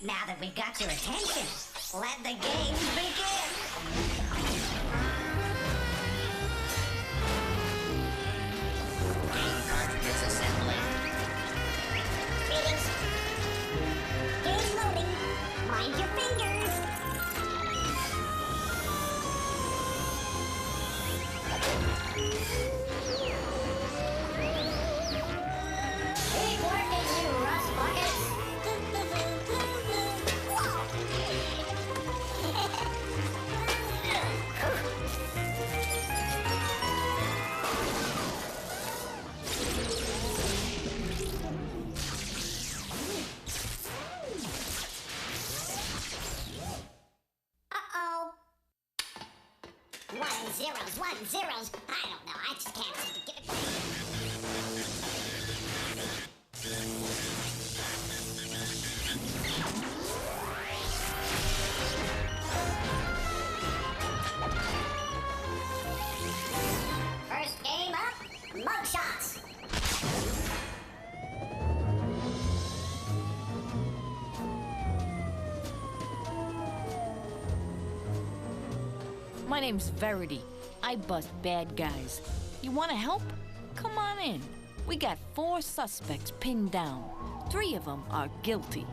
Now that we've got your attention, let the games begin! Game cartridges assembling. Greetings. Game loading. Mind your fingers. Keep working, you rust buckets. Uh-oh. 1 zeros, 1 zeros. I don't know. I just can't seem to get it right. First game up, mugshots. My name's Verity. I bust bad guys. You want to help? Come on in. We got 4 suspects pinned down. 3 of them are guilty.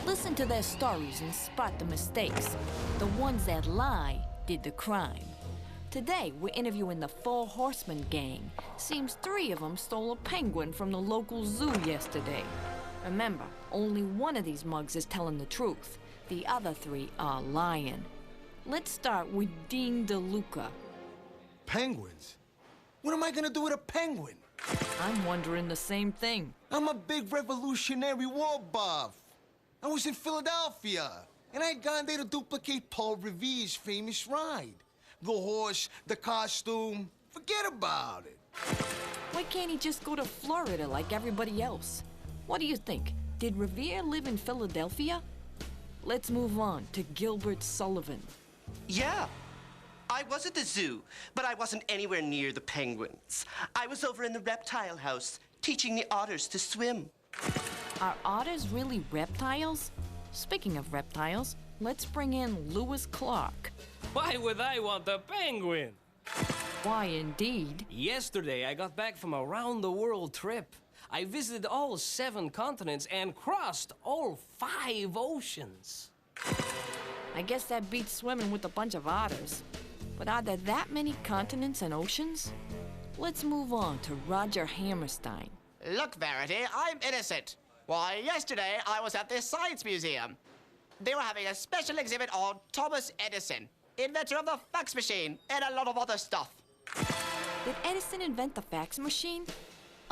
Listen to their stories and spot the mistakes. The ones that lie did the crime. Today, we're interviewing the 4 Horsemen gang. Seems 3 of them stole a penguin from the local zoo yesterday. Remember, only one of these mugs is telling the truth. The other 3 are lying. Let's start with Dean DeLuca. Penguins? What am I gonna do with a penguin? I'm wondering the same thing. I'm a big Revolutionary War buff. I was in Philadelphia, and I had gone there to duplicate Paul Revere's famous ride. The horse, the costume, forget about it. Why can't he just go to Florida like everybody else? What do you think? Did Revere live in Philadelphia? Let's move on to Gilbert Sullivan. Yeah, I was at the zoo, but I wasn't anywhere near the penguins. I was over in the reptile house, teaching the otters to swim. Are otters really reptiles? Speaking of reptiles, let's bring in Lewis Clark. Why would I want a penguin? Why indeed? Yesterday, I got back from a round-the-world trip. I visited all 7 continents and crossed all 5 oceans. I guess that beats swimming with a bunch of otters. But are there that many continents and oceans? Let's move on to Roger Hammerstein. Look, Verity, I'm innocent. Why, yesterday I was at the Science Museum. They were having a special exhibit on Thomas Edison, inventor of the fax machine, and a lot of other stuff. Did Edison invent the fax machine?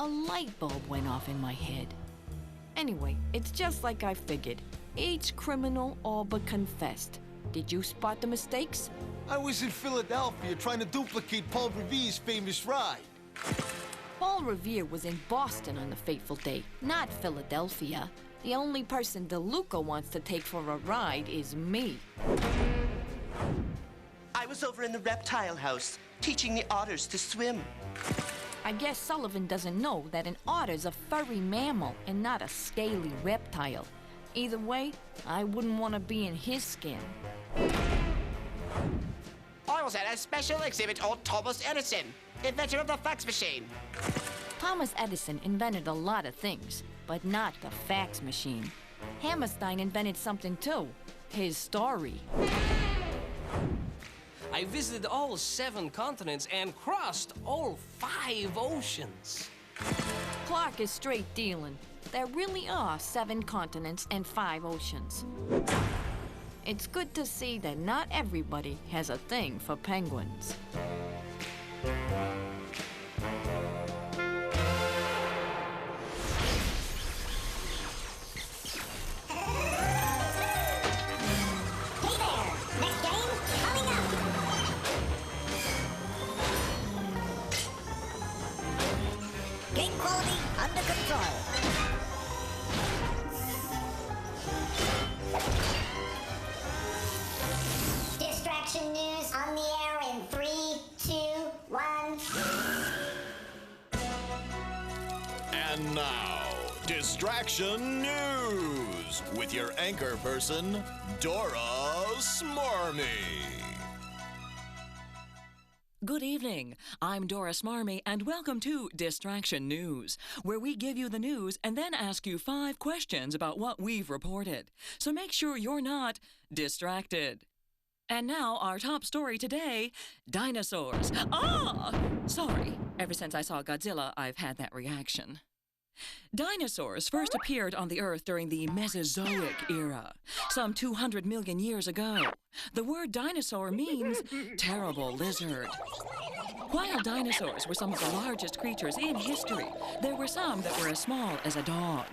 A light bulb went off in my head. Anyway, it's just like I figured. Each criminal all but confessed. Did you spot the mistakes? I was in Philadelphia trying to duplicate Paul Revere's famous ride. Paul Revere was in Boston on the fateful day, not Philadelphia. The only person DeLuca wants to take for a ride is me. I was over in the reptile house, teaching the otters to swim. I guess Sullivan doesn't know that an otter's a furry mammal and not a scaly reptile. Either way, I wouldn't want to be in his skin. I was at a special exhibit on Thomas Edison, inventor of the fax machine. Thomas Edison invented a lot of things, but not the fax machine. Hammerstein invented something too, his story. I visited all 7 continents and crossed all 5 oceans. Clark is straight dealing. There really are 7 continents and 5 oceans. It's good to see that not everybody has a thing for penguins. Hey there! Next game coming up! Game quality under control. Distraction news on the air in 3, 2, 1. And now, Distraction News with your anchor person, Dora Smarmy. Good evening. I'm Dora Smarmy, and welcome to Distraction News, where we give you the news and then ask you 5 questions about what we've reported. So make sure you're not distracted. And now, our top story today, dinosaurs. Ah! Sorry. Ever since I saw Godzilla, I've had that reaction. Dinosaurs first appeared on the Earth during the Mesozoic era, some 200 million years ago. The word dinosaur means terrible lizard. While dinosaurs were some of the largest creatures in history, there were some that were as small as a dog.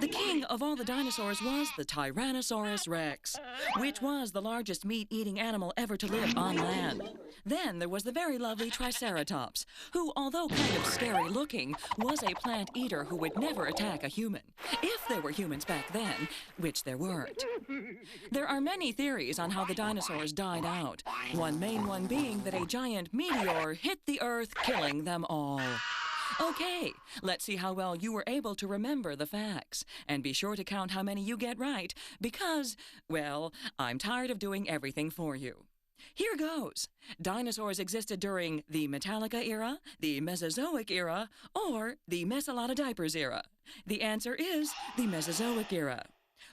The king of all the dinosaurs was the Tyrannosaurus Rex, which was the largest meat-eating animal ever to live on land. Then there was the very lovely Triceratops, who, although kind of scary-looking, was a plant eater who would never attack a human, if there were humans back then, which there weren't. There are many theories on how the dinosaurs died out, one main one being that a giant meteor hit the Earth, killing them all. Okay, let's see how well you were able to remember the facts. And be sure to count how many you get right, because, well, I'm tired of doing everything for you. Here goes. Dinosaurs existed during the Metallica era, the Mesozoic era, or the Mess-a-lot-of-diapers era. The answer is the Mesozoic era.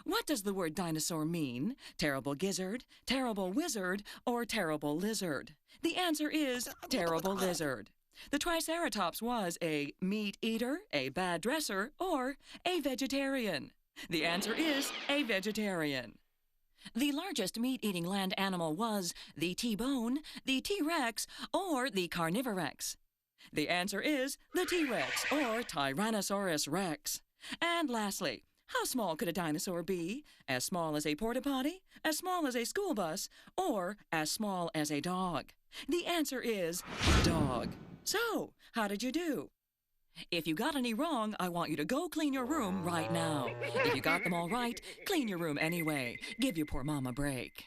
What does the word dinosaur mean? Terrible gizzard, terrible wizard, or terrible lizard? The answer is terrible lizard. The Triceratops was a meat eater, a bad dresser, or a vegetarian. The answer is a vegetarian. The largest meat-eating land animal was the T-bone, the T-rex, or the Carnivorex. The answer is the T-rex, or Tyrannosaurus rex. And lastly, how small could a dinosaur be? As small as a porta-potty, as small as a school bus, or as small as a dog? The answer is dog. So, how did you do? If you got any wrong, I want you to go clean your room right now. If you got them all right, clean your room anyway. Give your poor mom a break.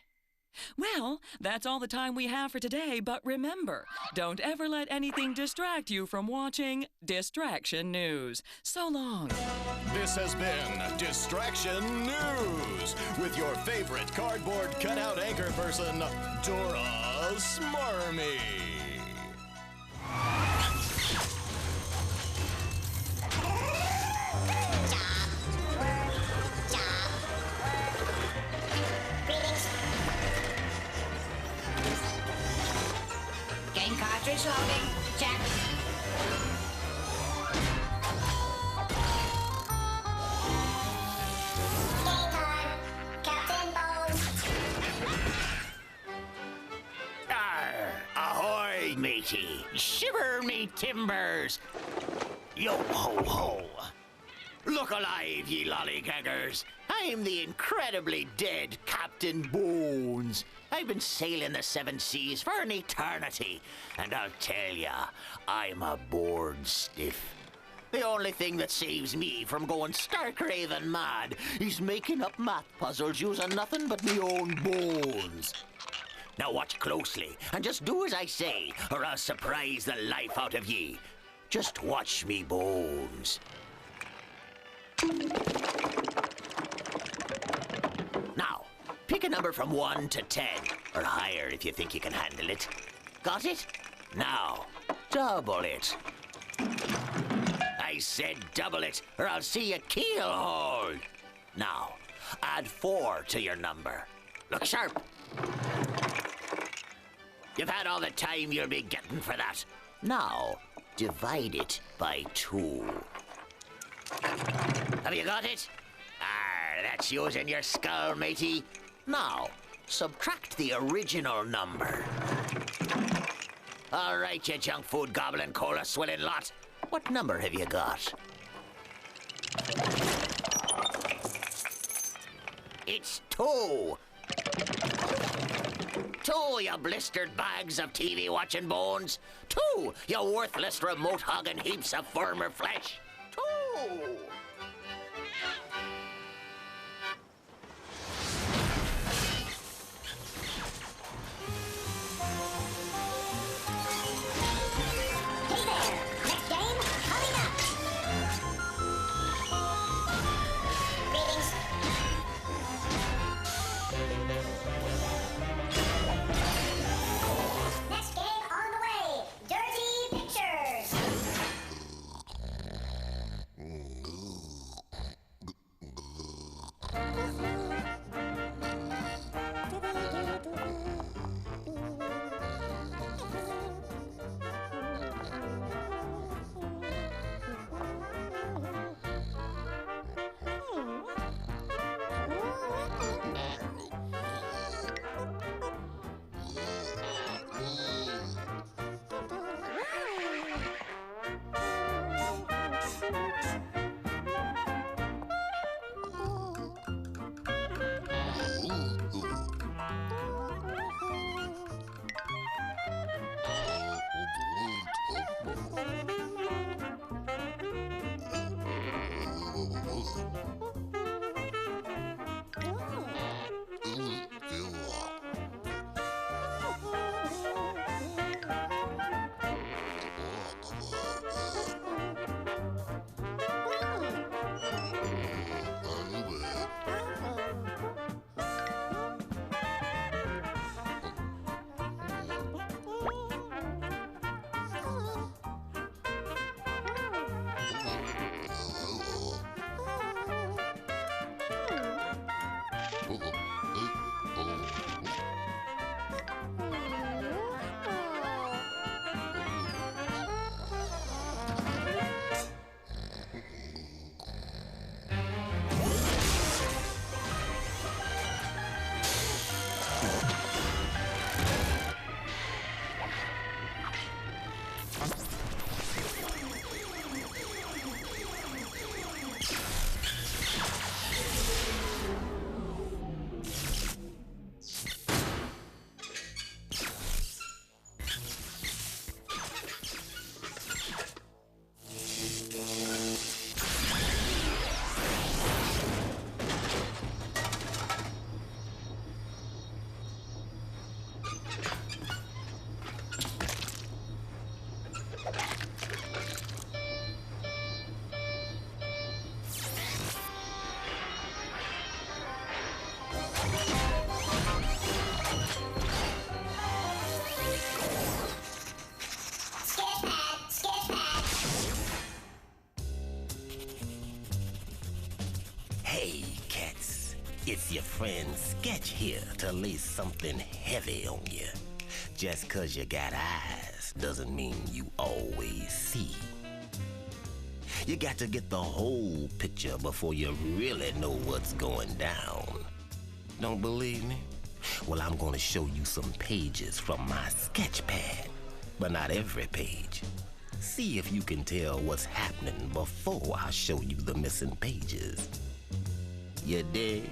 Well, that's all the time we have for today, but remember, don't ever let anything distract you from watching Distraction News. So long. This has been Distraction News with your favorite cardboard cutout anchor person, Dora Smarmy. Game cartridge loading. Check. Game time. Captain Bones. Arr, ahoy, matey. Shiver me timbers. Yo ho ho. Look alive, ye lollygaggers. I'm the incredibly dead Captain Bones. I've been sailing the 7 seas for an eternity, and I'll tell ya, I'm a bored stiff. The only thing that saves me from going stark raving mad is making up math puzzles using nothing but me own bones. Now watch closely, and just do as I say, or I'll surprise the life out of ye. Just watch me bones. Now, pick a number from 1 to 10, or higher if you think you can handle it. Got it? Now, double it. I said double it, or I'll see you keelhauled. Now, add 4 to your number. Look sharp. You've had all the time you'll be getting for that. Now, divide it by 2. Have you got it? That's using your skull, matey. Now, subtract the original number. All right, you junk food gobbling, cola swilling lot. What number have you got? It's 2. 2, you blistered bags of TV watching bones. 2, you worthless remote hogging heaps of firmer flesh. 2. Hey there. Next game coming up. Hey, cats. It's your friend Sketch here to lay something heavy on you. Just 'cause you got eyes doesn't mean you always see. You got to get the whole picture before you really know what's going down. Don't believe me? Well, I'm gonna show you some pages from my sketch pad, but not every page. See if you can tell what's happening before I show you the missing pages. You dig?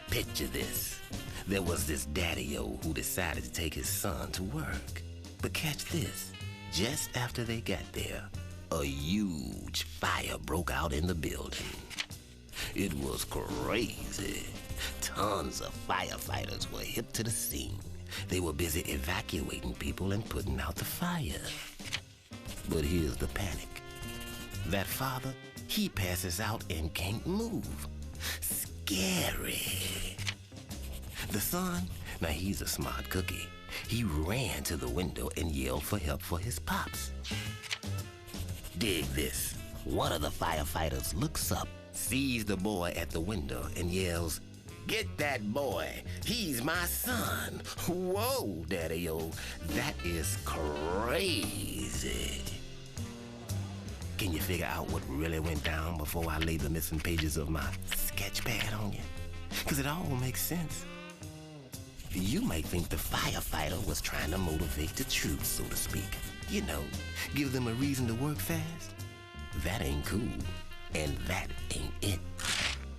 Picture this. There was this daddy-o who decided to take his son to work. But catch this. Just after they got there, a huge fire broke out in the building. It was crazy. Tons of firefighters were hit to the scene. They were busy evacuating people and putting out the fire. But here's the panic. That father, he passes out and can't move. Scary. The son, now he's a smart cookie. He ran to the window and yelled for help for his pops. Dig this. One of the firefighters looks up, sees the boy at the window, and yells, "Get that boy! He's my son!" Whoa, Daddy-o, that is crazy. Can you figure out what really went down before I lay the missing pages of my sketch pad on you? Because it all makes sense. You might think the firefighter was trying to motivate the troops, so to speak. You know, give them a reason to work fast. That ain't cool, and that ain't it.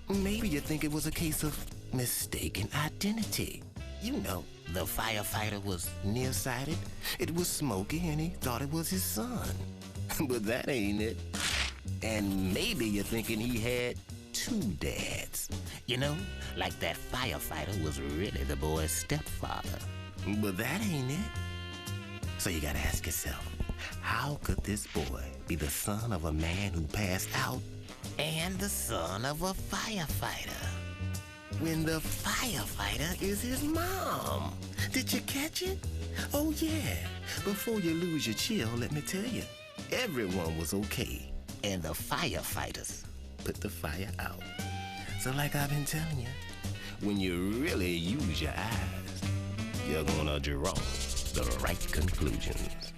Maybe you think it was a case of mistaken identity. You know, the firefighter was nearsighted, it was smoky, and he thought it was his son. But that ain't it. And maybe you're thinking he had two dads. You know, like that firefighter was really the boy's stepfather. But that ain't it. So you gotta ask yourself, how could this boy be the son of a man who passed out and the son of a firefighter, when the firefighter is his mom? Did you catch it? Oh yeah, before you lose your chill, let me tell you, everyone was okay, and the firefighters put the fire out. So like I've been telling you, when you really use your eyes, you're gonna draw the right conclusions.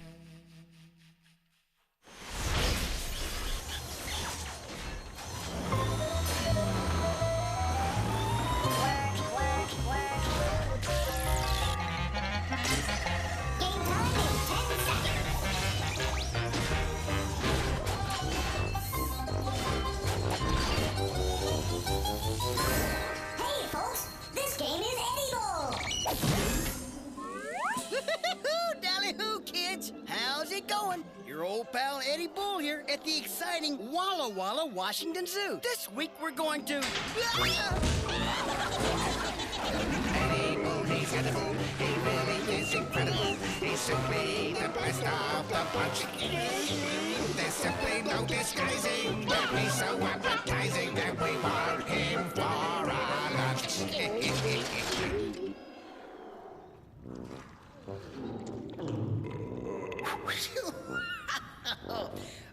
Bull here at the exciting Walla Walla Washington Zoo. This week we're going to... Eddie Bull, he's got the bull. He really is incredible. He's simply the best of the bunch. There's simply no disguising that he's so appetizing that we want him for our lunch.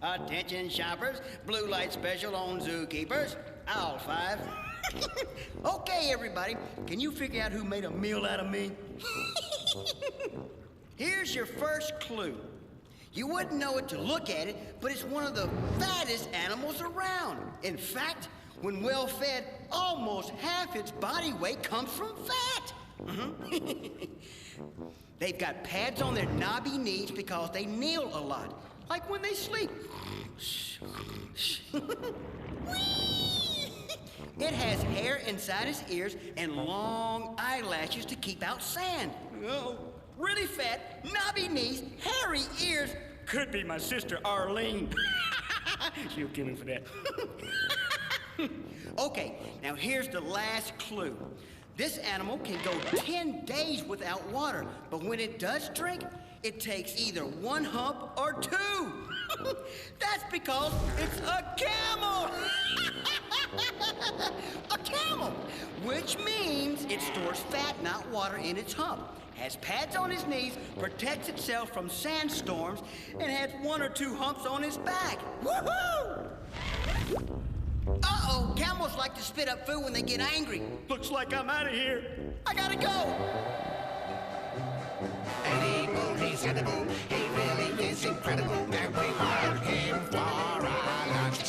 Attention shoppers, blue light special on zookeepers. Owl 5. Okay, everybody, can you figure out who made a meal out of me? Here's your first clue. You wouldn't know it to look at it, but it's one of the fattest animals around. In fact, when well fed, almost half its body weight comes from fat. They've got pads on their knobby knees because they kneel a lot, like when they sleep. It has hair inside its ears and long eyelashes to keep out sand. Oh, really fat, knobby knees, hairy ears. Could be my sister Arlene. She'll kill me for that. Okay, now here's the last clue. This animal can go 10 days without water, but when it does drink, it takes either one hump or two. That's because it's a camel. A camel, which means it stores fat, not water, in its hump, has pads on its knees, protects itself from sandstorms, and has one or two humps on its back. Woohoo! Uh-oh, camels like to spit up food when they get angry. Looks like I'm out of here. I gotta go. Eddie Bull, he's got the bull. He really is incredible that we want him for our lunch.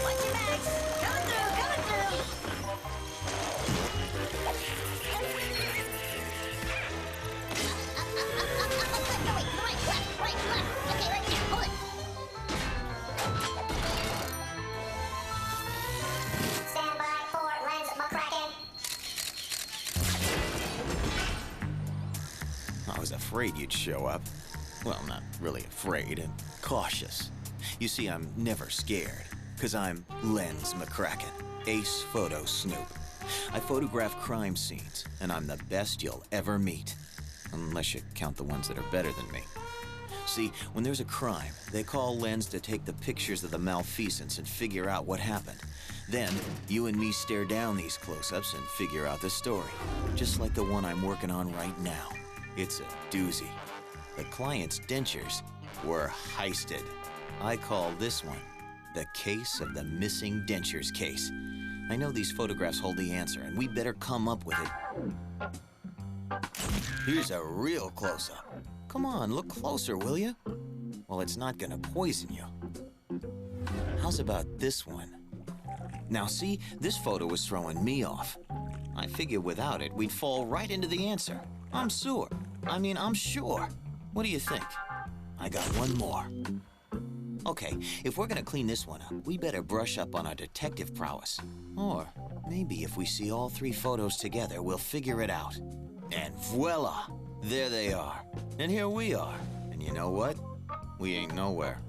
Watch your backs. Coming through, coming through. No, wait, right, left. Okay, right there, pull it. Stand by for lens McCracken. I was afraid you'd show up. Well, not really afraid, and cautious. You see, I'm never scared, because I'm Lens McCracken, ace photo snoop. I photograph crime scenes, and I'm the best you'll ever meet. Unless you count the ones that are better than me. See, when there's a crime, they call Lens to take the pictures of the malfeasance and figure out what happened. Then, you and me stare down these close-ups and figure out the story. Just like the one I'm working on right now. It's a doozy. The client's dentures were heisted. I call this one the case of the missing dentures case. I know these photographs hold the answer, and we better come up with it. Here's a real close-up. Come on, look closer, will you? Well, it's not gonna poison you. How's about this one? Now see, this photo was throwing me off. I figured without it, we'd fall right into the answer. I'm sure. I'm sure. What do you think? I got one more. Okay, if we're gonna clean this one up, we better brush up on our detective prowess. Or maybe if we see all three photos together, we'll figure it out. And voila! There they are. And here we are. And you know what? We ain't nowhere.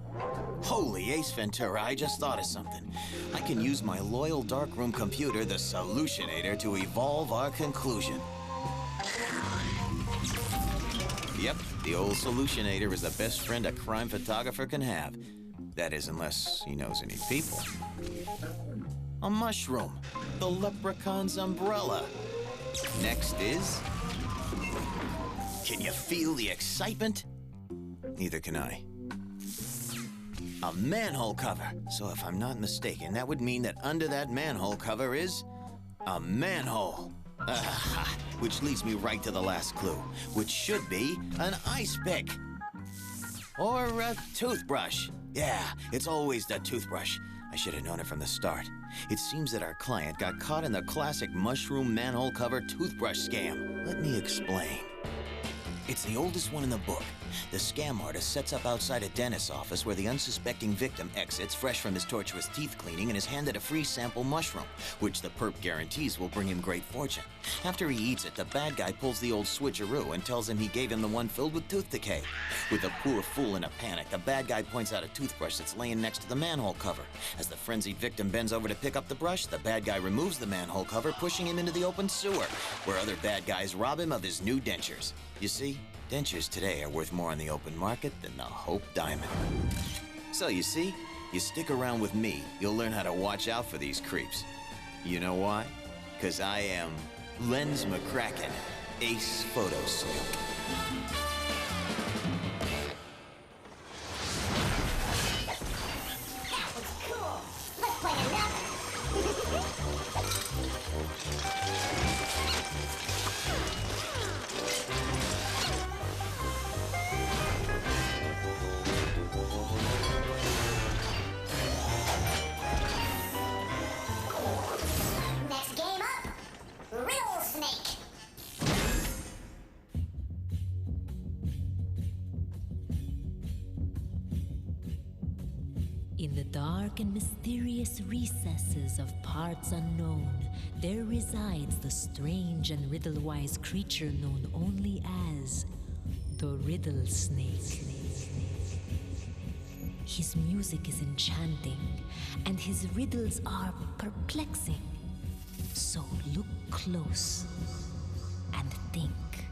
Holy Ace Ventura, I just thought of something. I can use my loyal darkroom computer, the Solutionator, to evolve our conclusion. Yep, the old Solutionator is the best friend a crime photographer can have. That is, unless he knows any people. A mushroom, the leprechaun's umbrella. Next is... Can you feel the excitement? Neither can I. A manhole cover. So if I'm not mistaken, that would mean that under that manhole cover is a manhole. Aha, which leads me right to the last clue, which should be an ice pick. Or a toothbrush. Yeah, it's always the toothbrush. I should have known it from the start. It seems that our client got caught in the classic mushroom manhole cover toothbrush scam. Let me explain. It's the oldest one in the book. The scam artist sets up outside a dentist's office where the unsuspecting victim exits fresh from his tortuous teeth cleaning and is handed a free sample mushroom, which the perp guarantees will bring him great fortune. After he eats it, the bad guy pulls the old switcheroo and tells him he gave him the one filled with tooth decay. With the poor fool in a panic, the bad guy points out a toothbrush that's laying next to the manhole cover. As the frenzied victim bends over to pick up the brush, the bad guy removes the manhole cover, pushing him into the open sewer, where other bad guys rob him of his new dentures. You see, dentures today are worth more on the open market than the Hope Diamond. So you see, you stick around with me, you'll learn how to watch out for these creeps. You know why? 'Cause I am Lens McCracken, Ace Photo Sneak. That was cool. Let's play another. Next game up, Riddle Snake. In the dark and mysterious recesses of parts unknown, there resides the strange and riddle-wise creature known only as the Riddle Snake. His music is enchanting, and his riddles are perplexing. So look close and think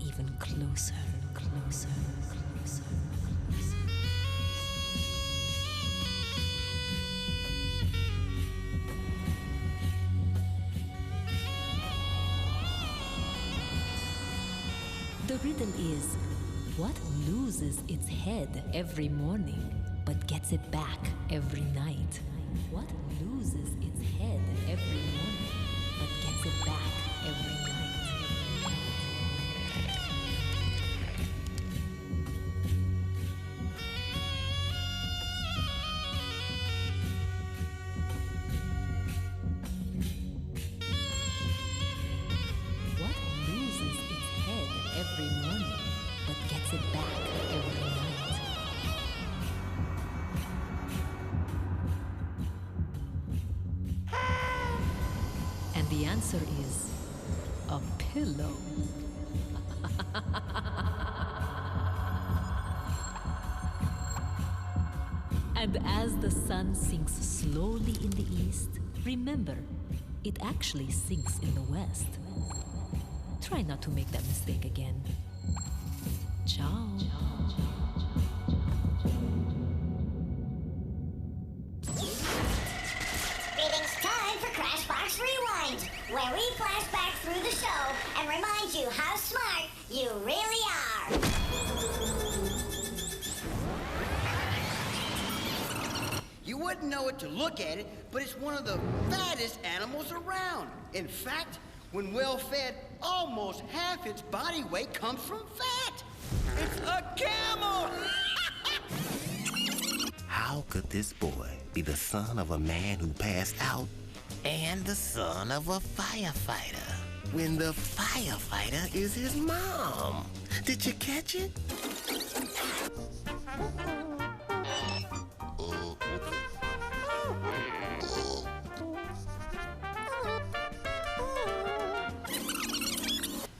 even closer, closer, closer, closer. The riddle is, what loses its head every morning, but gets it back every night? What loses its head every morning, but gets it back every night? What loses its head every morning, but gets it back every night? And the answer is a pillow. And as the sun sinks slowly in the east, remember, it actually sinks in the west. Try not to make that mistake again. Ciao. Greetings, time for Crashbox Rewind, where we flash back through the show and remind you how smart you really are. You wouldn't know it to look at it, but it's one of the fattest animals around. In fact, when well fed, almost half its body weight comes from fat. It's a camel! How could this boy be the son of a man who passed out and the son of a firefighter when the firefighter is his mom? Did you catch it?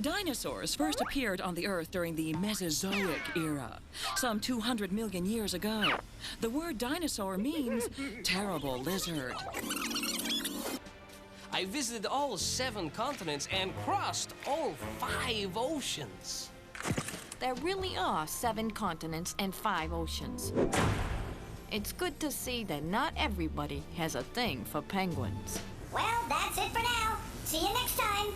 Dinosaurs first appeared on the Earth during the Mesozoic era, some 200 million years ago. The word dinosaur means terrible lizard. I visited all 7 continents and crossed all 5 oceans. There really are 7 continents and 5 oceans. It's good to see that not everybody has a thing for penguins. Well, that's it for now. See you next time.